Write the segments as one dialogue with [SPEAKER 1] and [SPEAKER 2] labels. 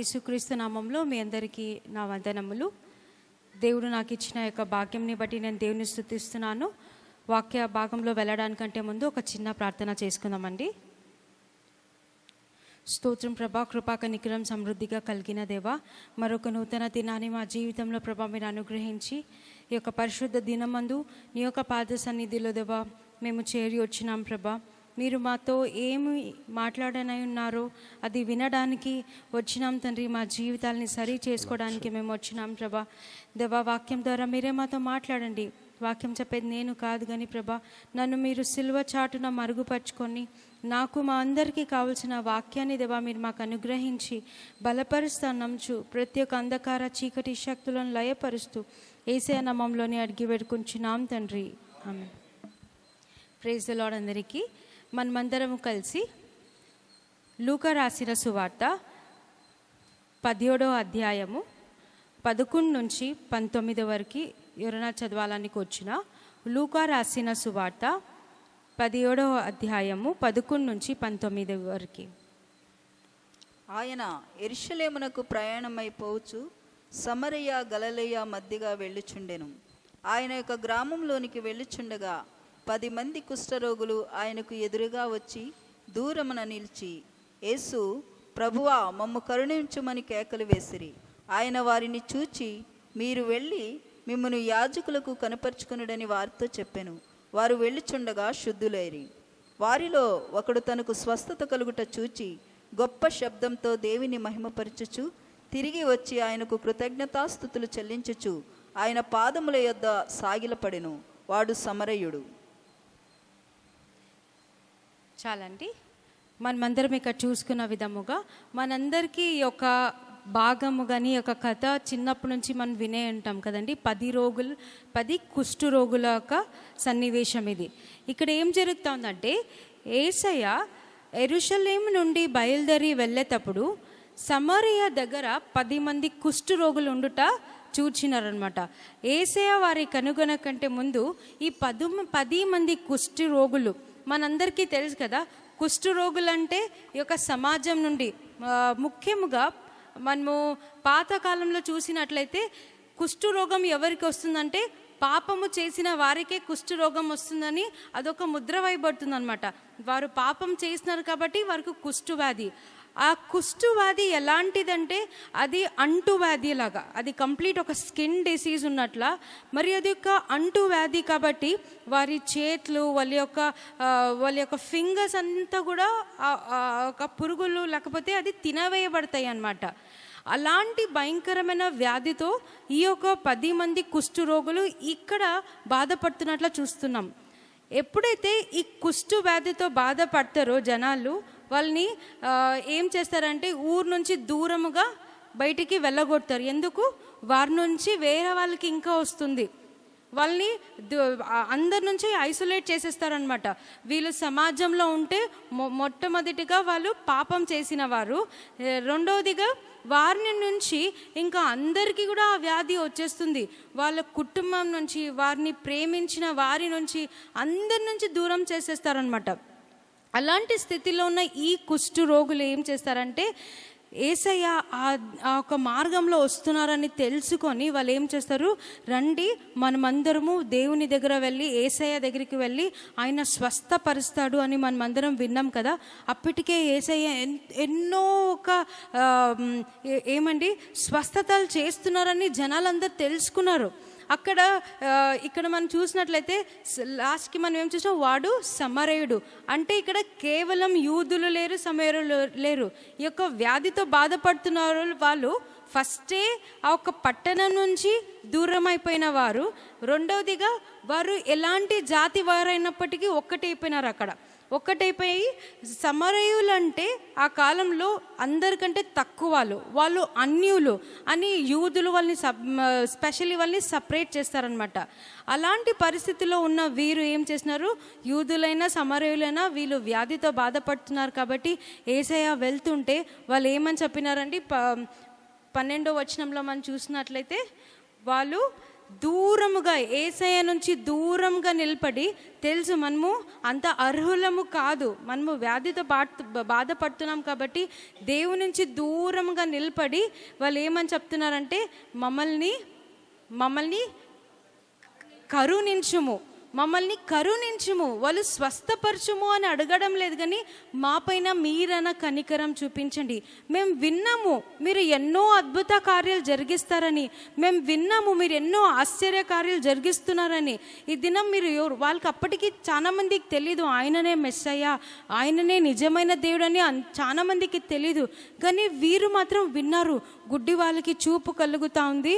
[SPEAKER 1] యేసుక్రీస్తు నామంలో మీ అందరికీ నా వందనములు. దేవుడు నాకు ఇచ్చిన యొక్క భాగ్యంని బట్టి నేను దేవుని స్తుతిస్తున్నాను. వాక్య భాగంలో వెళ్ళడానికంటే ముందు ఒక చిన్న ప్రార్థన చేసుకుందామండి. స్తోత్రం ప్రభా, కృపా కనికరం సమృద్ధిగా కలిగిన దేవా, మరొక నూతన దినాన్ని మా జీవితంలో ప్రభా మీరు అనుగ్రహించి ఈ యొక్క పరిశుద్ధ దినమందు నీ యొక్క పాద సన్నిధిలో దేవా మేము చేరి వచ్చినాం ప్రభా. మీరు మాతో ఏమి మాట్లాడనై ఉన్నారో అది వినడానికి వచ్చినాం తండ్రి. మా జీవితాలని సరి చేసుకోవడానికి మేము వచ్చినాం ప్రభా. దేవా, వాక్యం ద్వారా మీరే మాతో మాట్లాడండి. వాక్యం చెప్పేది నేను కాదు కానీ ప్రభా, నన్ను మీరు సిలువ చాటున మరుగుపరుచుకొని నాకు మా అందరికీ కావాల్సిన వాక్యాన్ని దేవా మీరు మాకు అనుగ్రహించి బలపరుస్తా నమ్చు ప్రతి ఒక్క అంధకార చీకటి శక్తులను లయపరుస్తూ యేసయ్య నామములోనే అడిగి వేడుకుంటున్నాం తండ్రి, ఆమేన్. Praise the lord. అందరికీ మనమందరము కలిసి లూకా రాసిన సువార్త 17వ అధ్యాయము 11 నుంచి 19 వరకు ఎవరైనా చదవాలని వచ్చిన లూకా రాసిన సువార్త 17వ అధ్యాయము 11 నుంచి 19 వరకు.
[SPEAKER 2] ఆయన యెరూషలేమునకు ప్రయాణమైపోవచ్చు సమరయ గలిలయ మధ్యగా వెళ్ళుచుండెను. ఆయన యొక్క గ్రామంలోనికి వెళ్ళుచుండగా 10 మంది కుష్ఠరోగులు ఆయనకు ఎదురుగా వచ్చి దూరమున నిలిచి, యేసు ప్రభువా మమ్ము కరుణించుమని కేకలు వేసిరి. ఆయన వారిని చూచి, మీరు వెళ్ళి మిమ్మును యాజకులకు కనపరుచుకునుడని వారితో చెప్పెను. వారు వెళ్ళుచుండగా శుద్ధులైరి. వారిలో ఒకడు తనకు స్వస్థత కలుగుట చూచి గొప్ప శబ్దంతో దేవుని మహిమపరచుచు తిరిగి వచ్చి ఆయనకు కృతజ్ఞతాస్తుతులు చెల్లించుచు ఆయన పాదముల యొద్ద సాగిలపడెను. వాడు సమరయుడు.
[SPEAKER 1] చాలండి. మనమందరం ఇక్కడ చూసుకున్న విధముగా మనందరికీ ఈ యొక్క భాగము కానీ ఒక కథ చిన్నప్పటి నుంచి మనం వినే ఉంటాం కదండి. 10 కుష్టు రోగుల యొక్క సన్నివేశం ఇది. ఇక్కడ ఏం జరుగుతుందంటే, యేసయ్య యెరూషలేము నుండి బయలుదేరి వెళ్ళేటప్పుడు సమరయ దగ్గర 10 మంది కుష్టు రోగులు ఉండుట చూచినారనమాట. యేసయ్య వారి కనుగొన కంటే ముందు ఈ 10 మంది కుష్టి రోగులు, మనందరికీ తెలుసు కదా, కుష్టు రోగులు అంటే ఈ యొక్క సమాజం నుండి ముఖ్యంగా మనము పాతకాలంలో చూసినట్లయితే కుష్టు రోగం ఎవరికి వస్తుందంటే పాపము చేసిన వారికే కుష్టు రోగం వస్తుందని అదొక ముద్ర వేయబడుతుంది అనమాట. వారు పాపం చేసినారు కాబట్టి వారికి కుష్టు వ్యాధి. ఆ కుష్టు వ్యాధి ఎలాంటిదంటే అది అంటు వ్యాధి లాగా, అది కంప్లీట్ ఒక స్కిన్ డిసీజ్ ఉన్నట్ల. మరి అది ఒక అంటు వ్యాధి కాబట్టి వారి చేతులు వాళ్ళ యొక్క ఫింగర్స్ అంతా కూడా ఒక పురుగులు లేకపోతే అది తినవేయబడతాయి అన్నమాట. అలాంటి భయంకరమైన వ్యాధితో ఈ యొక్క 10 మంది కుష్టు రోగులు ఇక్కడ బాధపడుతున్నట్లు చూస్తున్నాం. ఎప్పుడైతే ఈ కుష్టు వ్యాధితో బాధపడతారో జనాలు, వాళ్ళని ఏం చేస్తారంటే ఊరు నుంచి దూరముగా బయటికి వెళ్ళగొడతారు. ఎందుకు? వారి నుంచి వేరే వాళ్ళకి ఇంకా వస్తుంది. వాళ్ళని అందరి నుంచి ఐసోలేట్ చేసేస్తారనమాట. వీళ్ళు సమాజంలో ఉంటే మొట్టమొదటిగా వాళ్ళు పాపం చేసిన వారు, రెండవదిగా వారిని నుంచి ఇంకా అందరికీ కూడా ఆ వ్యాధి వచ్చేస్తుంది. వాళ్ళ కుటుంబం నుంచి, వారిని ప్రేమించిన వారి నుంచి, అందరి నుంచి దూరం చేసేస్తారనమాట. అలాంటి స్థితిలో ఉన్న ఈ కుష్టు రోగులు ఏం చేస్తారంటే, యేసయ్య ఆ ఒక మార్గంలో వస్తున్నారని తెలుసుకొని వాళ్ళు ఏం చేస్తారు, రండి మనమందరము దేవుని దగ్గర వెళ్ళి యేసయ్య దగ్గరికి వెళ్ళి ఆయన స్వస్థపరుస్తాడు అని మనమందరం విన్నాం కదా. అప్పటికే యేసయ్య ఎన్నో స్వస్థతలు చేస్తున్నారని జనాలందరూ తెలుసుకున్నారు. ఇక్కడ మనం చూసినట్లయితే లాస్ట్కి మనం ఏం చూసాం, వాడు సమరయుడు. అంటే ఇక్కడ కేవలం యూదులు లేరు, సమరయులు లేరు. ఈ యొక్క వ్యాధితో బాధపడుతున్నారు వాళ్ళు ఫస్టే ఆ ఒక పట్టణం నుంచి దూరం అయిపోయిన వారు. రెండవదిగా వారు ఎలాంటి జాతి వారైనప్పటికీ ఒక్కటైపోయినారు. ఒక్కటైపోయి సమరయులు అంటే ఆ కాలంలో అందరికంటే తక్కువ వాళ్ళు అన్యులు అని యూదులు వాళ్ళని స్పెషల్లీ వాళ్ళని సపరేట్ చేస్తారనమాట. అలాంటి పరిస్థితిలో ఉన్న వీరు ఏం చేసినారు, యూదులైనా సమరయులైనా వీళ్ళు వ్యాధితో బాధపడుతున్నారు కాబట్టి యేసయ్య వెళ్తుంటే వాళ్ళు ఏమని చెప్పినారండి, 12వ వచనంలో మనం చూసినట్లయితే వాళ్ళు దూరముగా యేసయ్య నుంచి దూరంగా నిలబడి తెలుసు మనము అంత అర్హులము కాదు, మనము వ్యాధితో బాధపడుతున్నాం కాబట్టి దేవుని నుంచి దూరంగా నిలబడి వాళ్ళు ఏమని చెప్తున్నారంటే మమ్మల్ని కరుణించుము, వాళ్ళు స్వస్థపరచుము అని అడగడం లేదు, కానీ మా పైన మీరన్న కనికరం చూపించండి. మేము విన్నాము మీరు ఎన్నో అద్భుత కార్యాలు జరిగిస్తారని, మేము విన్నాము మీరు ఎన్నో ఆశ్చర్య కార్యాలు జరిగిస్తున్నారని. ఈ దినం మీరు వాళ్ళకి అప్పటికి చాలా మందికి తెలీదు ఆయననే మెస్సయ్య, ఆయననే నిజమైన దేవుడు అని చాలా మందికి తెలీదు. కానీ వీరు మాత్రం విన్నారు. గుడ్డి వాళ్ళకి చూపు కలుగుతూ ఉంది,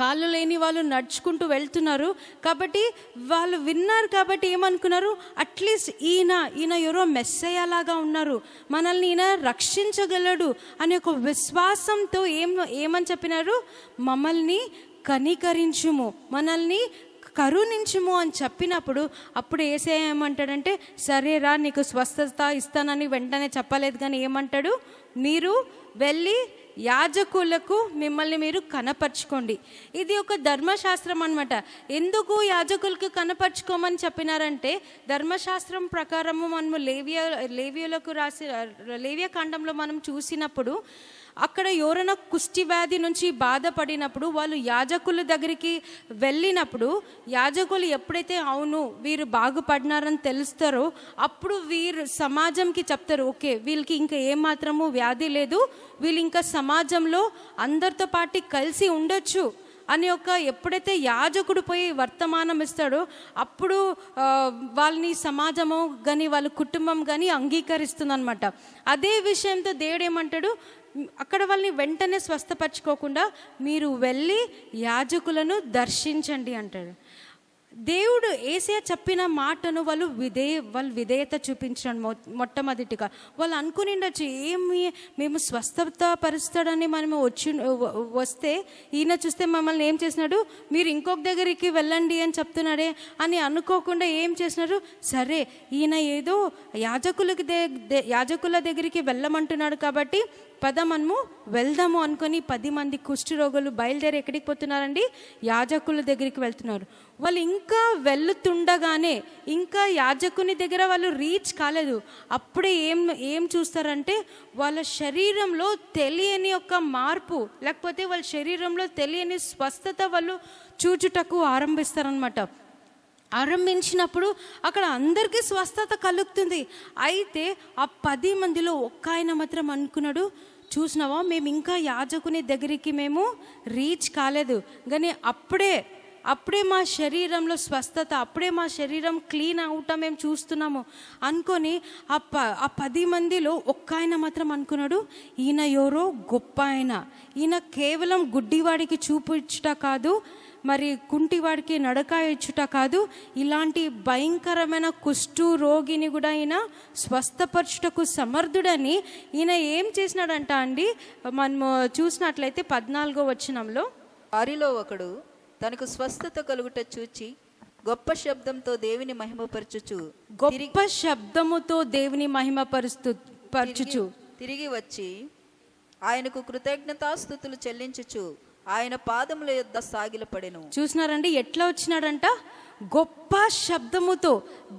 [SPEAKER 1] కాళ్ళు లేని వాళ్ళు నడుచుకుంటూ వెళ్తున్నారు. కాబట్టి వాళ్ళు విన్నారు కాబట్టి ఏమనుకున్నారు, అట్లీస్ట్ ఈయన ఎవరో మెస్సయ్య లాగా ఉన్నారు, మనల్ని ఈయన రక్షించగలడు అనే ఒక విశ్వాసంతో ఏమని చెప్పినారు, మమ్మల్ని కనికరించుము, మనల్ని కరుణించుము అని చెప్పినప్పుడు అప్పుడు యేసయ్య ఏమంటాడంటే, సరేరా నీకు స్వస్థత ఇస్తానని వెంటనే చెప్పలేదు, కానీ ఏమంటాడు, మీరు వెళ్ళి యాజకులకు మిమ్మల్ని మీరు కనపరుచుకోండి. ఇది ఒక ధర్మశాస్త్రం అనమాట. ఎందుకు యాజకులకు కనపరుచుకోమని చెప్పినారంటే, ధర్మశాస్త్రం ప్రకారము మనము లేవియులకు లేవియ కాండంలో మనం చూసినప్పుడు అక్కడ ఎవరైనా కుష్టి వ్యాధి నుంచి బాధపడినప్పుడు వాళ్ళు యాజకుల దగ్గరికి వెళ్ళినప్పుడు యాజకులు ఎప్పుడైతే అవును వీరు బాగుపడినారని తెలుస్తారో అప్పుడు వీరు సమాజంకి చెప్తారు, ఓకే వీళ్ళకి ఇంకా ఏమాత్రము వ్యాధి లేదు, వీళ్ళు ఇంకా సమాజంలో అందరితో పాటు కలిసి ఉండొచ్చు అని ఎప్పుడైతే యాజకుడు పోయి వర్తమానం ఇస్తాడో అప్పుడు వాళ్ళని సమాజము కానీ వాళ్ళ కుటుంబం కానీ అంగీకరిస్తుంది అనమాట. అదే విషయంతో దేవుడు ఏమంటాడు, అక్కడ వాళ్ళని వెంటనే స్వస్థపరచుకోకుండా మీరు వెళ్ళి యాజకులను దర్శించండి అంటాడు. దేవుడు యేసయ్య చెప్పిన మాటను వాళ్ళు విధేయత చూపించడం. మొట్టమొదటిగా వాళ్ళు అనుకునిండొచ్చు, మేము స్వస్థత పరుస్తాడని మనము వస్తే ఈయన చూస్తే మమ్మల్ని ఏం చేసినాడు, మీరు ఇంకొక దగ్గరికి వెళ్ళండి అని చెప్తున్నాడే అని అనుకోకుండా ఏం చేసినారు, సరే ఈయన ఏదో యాజకుల దగ్గరికి వెళ్ళమంటున్నాడు కాబట్టి పద మనము వెళ్దాము అనుకొని 10 మంది కుష్టి రోగులు బయలుదేరి ఎక్కడికి పోతున్నారండి, యాజకుల దగ్గరికి వెళ్తున్నారు. వాళ్ళు ఇంకా వెళ్తుండగానే ఇంకా యాజకుని దగ్గర వాళ్ళు రీచ్ కాలేదు. అప్పుడే ఏం చూస్తారంటే వాళ్ళ శరీరంలో తెలియని ఒక మార్పు, లేకపోతే వాళ్ళ శరీరంలో తెలియని స్వస్థత వాళ్ళు చూచుటకు ఆరంభిస్తారనమాట. ఆరంభించినప్పుడు అక్కడ అందరికీ స్వస్థత కలుగుతుంది. అయితే ఆ 10 మందిలో ఒక్క ఆయన మాత్రం అనుకున్నాడు, చూసినావా మేము ఇంకా యాజకుని దగ్గరికి మేము రీచ్ కాలేదు, కానీ అప్పుడే మా శరీరంలో స్వస్థత, అప్పుడే మా శరీరం క్లీన్ అవటం మేము చూస్తున్నాము అనుకొని ఆ 10 మందిలో ఒక్క ఆయన మాత్రం అనుకున్నాడు, ఈయన ఎవరో గొప్ప ఆయన, ఈయన కేవలం గుడ్డివాడికి చూపించుట కాదు, మరి కుంటివాడికి నడక ఇచ్చుట కాదు, ఇలాంటి భయంకరమైన కుష్టు రోగిని కూడా ఈయన స్వస్థపరచుటకు సమర్థుడని ఈయన ఏం చేసినాడంట అండి. మనము చూసినట్లయితే 14వ వచనంలో,
[SPEAKER 2] వారిలో ఒకడు తనకు స్వస్థత కలుగుట చూచి గొప్ప శబ్దంతో దేవుని మహిమపరచుచు తిరిగి వచ్చి ఆయనకు కృతజ్ఞతాస్తుతులు చెల్లించుచు ఆయన పాదముల యొద్ద సాగిలపడెను.
[SPEAKER 1] చూసినారండి ఎట్లా వచ్చినాడంట, గొప్ప శబ్దముతో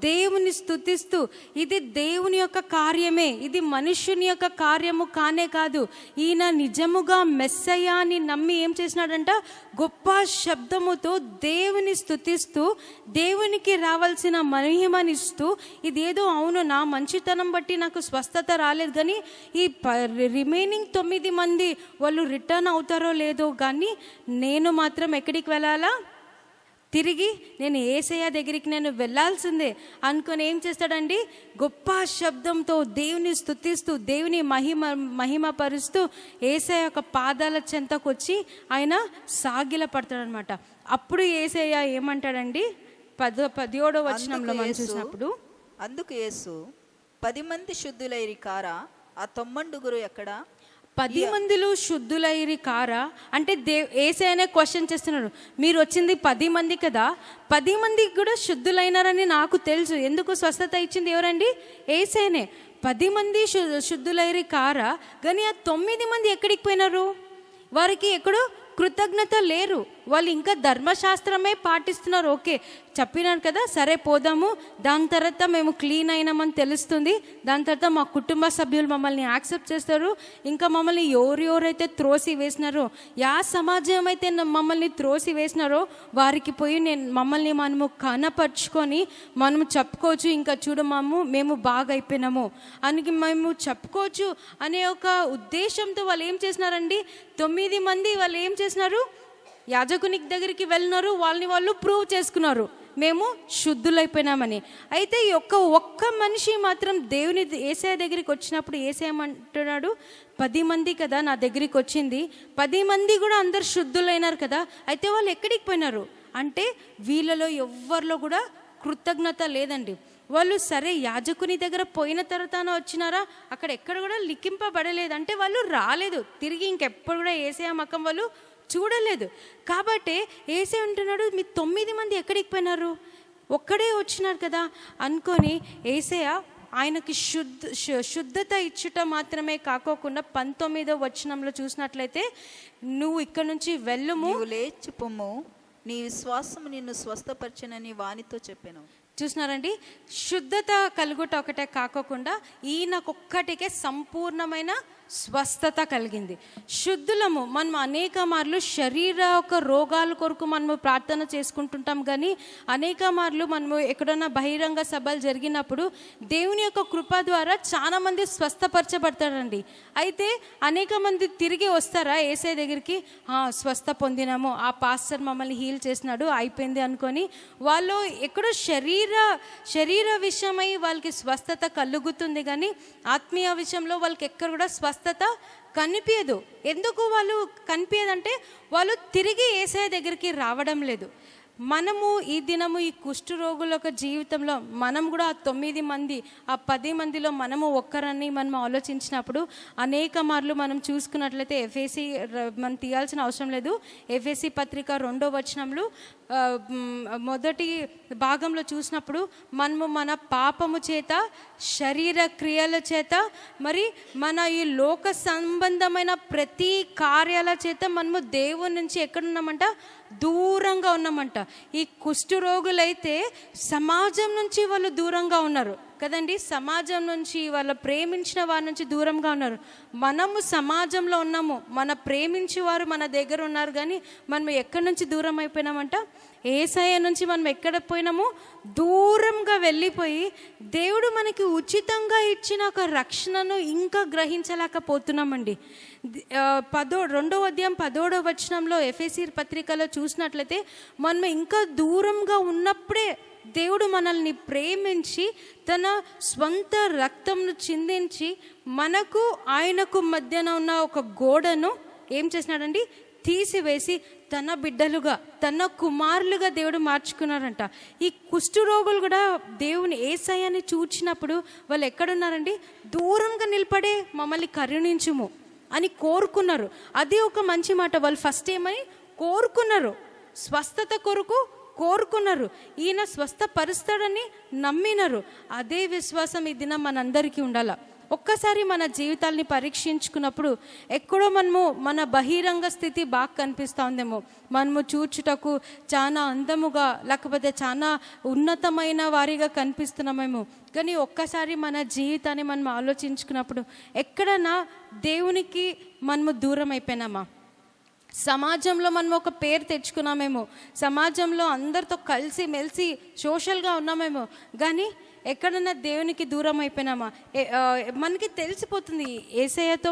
[SPEAKER 1] దేవుని స్తుతిస్తూ, ఇది దేవుని యొక్క కార్యమే, ఇది మనుష్యుని యొక్క కార్యము కానే కాదు, ఈయన నిజముగా మెస్సయ్య అని నమ్మి ఏం చేసినాడంట, గొప్ప శబ్దముతో దేవుని స్తుతిస్తూ దేవునికి రావాల్సిన మహిమనిస్తూ, ఇదేదో అవును నా మంచితనం బట్టి నాకు స్వస్థత రాలేదు, కానీ ఈ రిమైనింగ్ 9 మంది వాళ్ళు రిటర్న్ అవుతారో లేదో కానీ నేను మాత్రం ఎక్కడికి వెళ్ళాలా, తిరిగి నేను యేసయ్య దగ్గరికి నేను వెళ్ళాల్సిందే అనుకొని ఏం చేస్తాడండి, గొప్ప శబ్దంతో దేవుని స్తుతిస్తూ దేవుని మహిమపరుస్తూ యేసయ్య యొక్క పాదాల చెంతకు వచ్చి ఆయన సాగిల పడతాడనమాట. అప్పుడు యేసయ్య ఏమంటాడండి, 17వ వచనంలో మనం చూసినప్పుడు,
[SPEAKER 2] అందుకు యేసు 10 మంది శుద్ధులైరి కారా, ఆ 9 ఎక్కడ?
[SPEAKER 1] 10 మందిలో శుద్ధులైరి కారా అంటే యేసయ్యనే క్వశ్చన్ చేస్తున్నాడు. మీరు వచ్చింది 10 మంది కదా, 10 మందికి కూడా శుద్ధులైనారని నాకు తెలుసు, ఎందుకు స్వస్థత ఇచ్చింది ఎవరండి, యేసయ్యనే. 10 మంది శుద్ధులైరి కారా, కానీ ఆ 9 మంది ఎక్కడికి పోయినారు, వారికి ఎక్కడో కృతజ్ఞత లేరు, వాళ్ళు ఇంకా ధర్మశాస్త్రమే పాటిస్తున్నారు. ఓకే, చెప్పినాను కదా, సరే పోదాము, దాని తర్వాత మేము క్లీన్ అయినామని తెలుస్తుంది, దాని తర్వాత మా కుటుంబ సభ్యులు మమ్మల్ని యాక్సెప్ట్ చేస్తారు, ఇంకా మమ్మల్ని ఎవరెవరైతే త్రోసి వేసినారో, యా సమాజం అయితే మమ్మల్ని త్రోసి వేసినారో వారికి పోయి మమ్మల్ని మనము కనపరుచుకొని మనము చెప్పుకోవచ్చు, ఇంకా చూడమాము మేము బాగా అయిపోయినాము అని మేము చెప్పుకోవచ్చు అనే ఒక ఉద్దేశంతో వాళ్ళు ఏం చేసినారండి, 9 మంది వాళ్ళు ఏం చేసినారు, యాజకుని దగ్గరికి వెళ్ళినారు, వాళ్ళని వాళ్ళు ప్రూవ్ చేసుకున్నారు మేము శుద్ధులైపోయినామని. అయితే ఈ ఒక్క మనిషి మాత్రం దేవుని యేసయ్య దగ్గరికి వచ్చినప్పుడు యేసయ్య ఏమంటున్నాడు, 10 మంది కదా నా దగ్గరికి వచ్చింది, 10 మంది కూడా అందరు శుద్ధులైనారు కదా, అయితే వాళ్ళు ఎక్కడికి పోయినారు అంటే వీళ్ళలో ఎవ్వరిలో కూడా కృతజ్ఞత లేదండి. వాళ్ళు సరే యాజకుని దగ్గర పోయిన తర్వాత వచ్చినారా, అక్కడ ఎక్కడ కూడా లిఖింపబడలేదు, అంటే వాళ్ళు రాలేదు తిరిగి, ఇంకెప్పుడు కూడా యేసయ్య ముఖం వాళ్ళు చూడలేదు. కాబట్టి యేసయ్య అంటున్నాడు, మీ 9 మంది ఎక్కడికి పోయినారు, ఒక్కడే వచ్చినారు కదా అనుకొని యేసయ్య ఆయనకి శుద్ధత ఇచ్చుట మాత్రమే కాకోకుండా 19వ వచనంలో చూసినట్లయితే, నువ్వు ఇక్కడ నుంచి వెళ్ళుము,
[SPEAKER 2] నీవు లేచి పొమ్ము, నీ విశ్వాసము నిన్ను స్వస్థపరచనని వానితో చెప్పాను.
[SPEAKER 1] చూసినారండి, శుద్ధత కలుగుట ఒకటే కాకోకుండా ఈయనకొక్కటికే సంపూర్ణమైన స్వస్థత కలిగింది. శుద్ధులము. మనం అనేక మార్లు శరీర ఒక రోగాల కొరకు మనము ప్రార్థన చేసుకుంటుంటాం, కానీ అనేక మార్లు మనము ఎక్కడన్నా బహిరంగ సభలు జరిగినప్పుడు దేవుని యొక్క కృప ద్వారా చాలా మంది స్వస్థపరచబడతారండి. అయితే అనేక మంది తిరిగి వస్తారా యేసయ్య దగ్గరికి, స్వస్థ పొందినాము, ఆ పాస్టర్ మమ్మల్ని హీల్ చేసినాడు అయిపోయింది అనుకొని వాళ్ళు ఎక్కడో శరీర విషయమై వాళ్ళకి స్వస్థత కలుగుతుంది, కానీ ఆత్మీయ విషయంలో వాళ్ళకి ఎక్కడ కూడా స్వస్థత కనిపించదు. ఎందుకు వాళ్ళు కనిపించదంటే వాళ్ళు తిరిగి యేసయ్య దగ్గరికి రావడం లేదు. మనము ఈ దినము ఈ కుష్ఠరోగుల యొక్క జీవితంలో మనం కూడా ఆ 9 మంది ఆ 10 మందిలో మనము ఒక్కరని మనం ఆలోచించినప్పుడు అనేక మార్లు మనం చూసుకున్నట్లయితే ఎఫెసీ మనం తీయాల్సిన అవసరం లేదు, ఎఫెసీ పత్రిక 2వ వచనంలో మొదటి భాగంలో చూసినప్పుడు మనము మన పాపము చేత శరీర క్రియల చేత మరి మన ఈ లోక సంబంధమైన ప్రతి కార్యాల చేత మనము దేవుని నుంచి ఎక్కడున్నామంట, దూరంగా ఉన్నామంట. ఈ కుష్ఠరోగులైతే సమాజం నుంచి వాళ్ళు దూరంగా ఉన్నారు కదండి, సమాజం నుంచి వాళ్ళ ప్రేమించిన వారి నుంచి దూరంగా ఉన్నారు. మనము సమాజంలో ఉన్నాము, మన ప్రేమించే వారు మన దగ్గర ఉన్నారు, కానీ మనం ఎక్కడి నుంచి దూరం అయిపోయినామంట, యేసయ్య నుంచి మనం ఎక్కడ పోయినాము, దూరంగా వెళ్ళిపోయి దేవుడు మనకి ఉచితంగా ఇచ్చిన ఒక రక్షణను ఇంకా గ్రహించలేకపోతున్నామండి. 2వ అధ్యాయం 10వ వచనంలో ఎఫెసీ పత్రికలో చూసినట్లయితే మనం ఇంకా దూరంగా ఉన్నప్పుడే దేవుడు మనల్ని ప్రేమించి తన స్వంత రక్తంను చిందించి మనకు ఆయనకు మధ్యన ఉన్న ఒక గోడను ఏం చేసినాడండి, తీసివేసి తన బిడ్డలుగా తన కుమారులుగా దేవుడు మార్చుకున్నారంట. ఈ కుష్ఠరోగులు కూడా దేవుని యేసయ్యని చూచినప్పుడు వాళ్ళు ఎక్కడున్నారండి, దూరంగా నిలబడే మమ్మల్ని కరుణించుము అని కోరుకున్నారు. అది ఒక మంచి మాట. వాళ్ళు ఫస్ట్ ఏమని కోరుకున్నారు, స్వస్థత కొరకు కోరుకున్నారు, ఈయన స్వస్థపరుస్తాడని నమ్మినారు. అదే విశ్వాసం ఈ దినం మనందరికీ ఉండాల. ఒక్కసారి మన జీవితాల్ని పరీక్షించుకున్నప్పుడు ఎక్కడో మనము మన బహిరంగ స్థితి బాగా కనిపిస్తూ ఉందేమో, మనము చూచుటకు చాలా అందముగా లేకపోతే చాలా ఉన్నతమైన వారిగా కనిపిస్తున్నామేమో, కానీ ఒక్కసారి మన జీవితాన్ని మనం ఆలోచించుకున్నప్పుడు ఎక్కడన్నా దేవునికి మనము దూరం అయిపోయినామా, సమాజంలో మనం ఒక పేరు తెచ్చుకున్నామేమో, సమాజంలో అందరితో కలిసి మెలిసి సోషల్గా ఉన్నామేమో, కానీ ఎక్కడన్నా దేవునికి దూరం అయిపోయినామా. మనకి తెలిసిపోతుంది యేసయ్యతో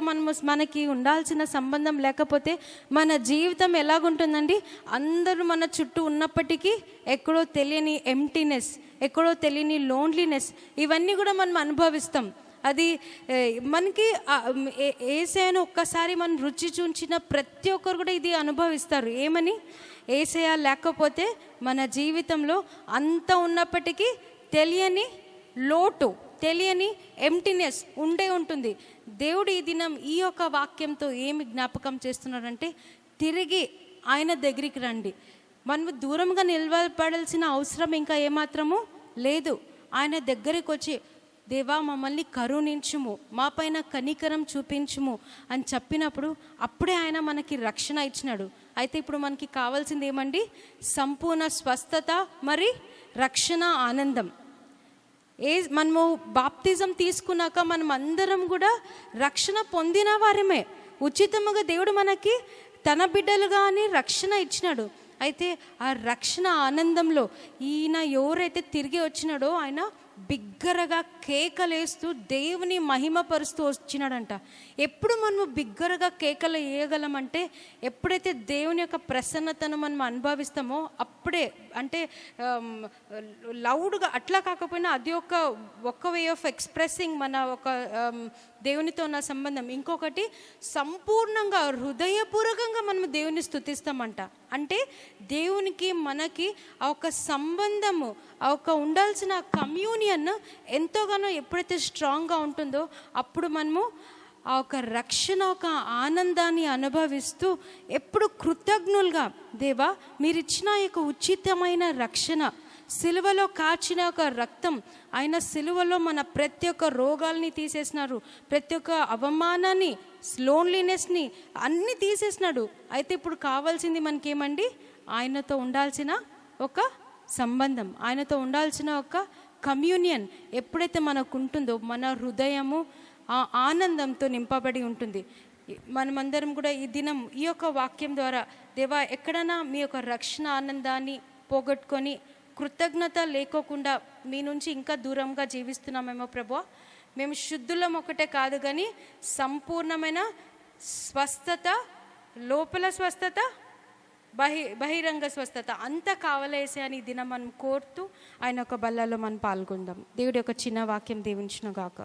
[SPEAKER 1] మనకి ఉండాల్సిన సంబంధం లేకపోతే మన జీవితం ఎలాగుంటుందండి. అందరూ మన చుట్టూ ఉన్నప్పటికీ ఎక్కడో తెలియని ఎంప్టీనెస్, ఎక్కడో తెలియని లోన్లీనెస్, ఇవన్నీ కూడా మనం అనుభవిస్తాం. అది మనకి యేసయ్యను ఒక్కసారి మనం రుచి చూచిన ప్రతి ఒక్కరు కూడా ఇది అనుభవిస్తారు. ఏమని, యేసయ్య లేకపోతే మన జీవితంలో అంత ఉన్నప్పటికీ తెలియని లోటు, తెలియని ఎంప్టీనెస్ ఉంటుంది. దేవుడు ఈ దినం ఈ యొక్క వాక్యంతో ఏమి జ్ఞాపకం చేస్తున్నారంటే, తిరిగి ఆయన దగ్గరికి రండి. మనము దూరంగా నిలబడాల్సిన అవసరం ఇంకా ఏమాత్రము లేదు. ఆయన దగ్గరికి వచ్చి, దేవా మమ్మల్ని కరుణించుము, మా పైన కనికరం చూపించుము అని చెప్పినప్పుడు అప్పుడే ఆయన మనకి రక్షణ ఇచ్చినాడు. అయితే ఇప్పుడు మనకి కావాల్సింది ఏమండి? సంపూర్ణ స్వస్థత, మరి రక్షణ, ఆనందం. మనము బాప్తిజం తీసుకున్నాక మనం అందరం కూడా రక్షణ పొందిన వారమే. ఉచితముగా దేవుడు మనకి తన బిడ్డలుగానే రక్షణ ఇచ్చినాడు. అయితే ఆ రక్షణ ఆనందంలో ఈయన ఎవరైతే తిరిగి వచ్చినాడో ఆయన బిగ్గరగా కేకలేస్తూ దేవుని మహిమపరుస్తూ వచ్చినాడంట. ఎప్పుడు మనము బిగ్గరగా కేకలు వేయగలమంటే ఎప్పుడైతే దేవుని యొక్క ప్రసన్నతను మనం అనుభవిస్తామో అప్పుడే. అంటే లౌడ్గా అట్లా కాకపోయినా అది ఒక వే ఆఫ్ ఎక్స్ప్రెసింగ్ మన ఒక దేవునితో ఉన్న సంబంధం. ఇంకొకటి సంపూర్ణంగా హృదయపూర్వకంగా మనం దేవుని స్తుతిస్తామంట. అంటే దేవునికి మనకి ఆ ఒక సంబంధము, ఆ ఒక ఉండాల్సిన కమ్యూనియన్ ఎంతోగానో ఎప్పుడైతే స్ట్రాంగ్గా ఉంటుందో అప్పుడు మనము ఆ ఒక రక్షణ, ఒక ఆనందాన్ని అనుభవిస్తూ ఎప్పుడు కృతజ్ఞులుగా, దేవా మీరు ఇచ్చిన ఈ యొక్క ఉచితమైన రక్షణ, సిలువలో కాచిన ఒక రక్తం, ఆయన సిలువలో మన ప్రతి ఒక్క రోగాల్ని తీసేసినారు, ప్రతి ఒక్క అవమానాన్ని, లోన్లీనెస్ని అన్నీ తీసేసినాడు. అయితే ఇప్పుడు కావాల్సింది మనకేమండి? ఆయనతో ఉండాల్సిన ఒక సంబంధం, ఆయనతో ఉండాల్సిన ఒక కమ్యూనియన్ ఎప్పుడైతే మనకు ఉంటుందో మన హృదయము ఆ ఆనందంతో నింపబడి ఉంటుంది. మనమందరం కూడా ఈ దినం ఈ యొక్క వాక్యం ద్వారా, దేవా ఎక్కడైనా మీ యొక్క రక్షణ ఆనందాన్ని పోగొట్టుకొని కృతజ్ఞత లేకోకుండా మీ నుంచి ఇంకా దూరంగా జీవిస్తున్నామేమో ప్రభువా. మేము శుద్ధులం ఒకటే కాదు కానీ సంపూర్ణమైన స్వస్థత, లోపల స్వస్థత, బహిరంగ స్వస్థత అంతా కావలేసే అని దినం మనం కోరుతూ ఆయన ఒక బల్లలో మనం పాల్గొందాం. దేవుడి యొక్క చిన్న వాక్యం దీవించును గాక.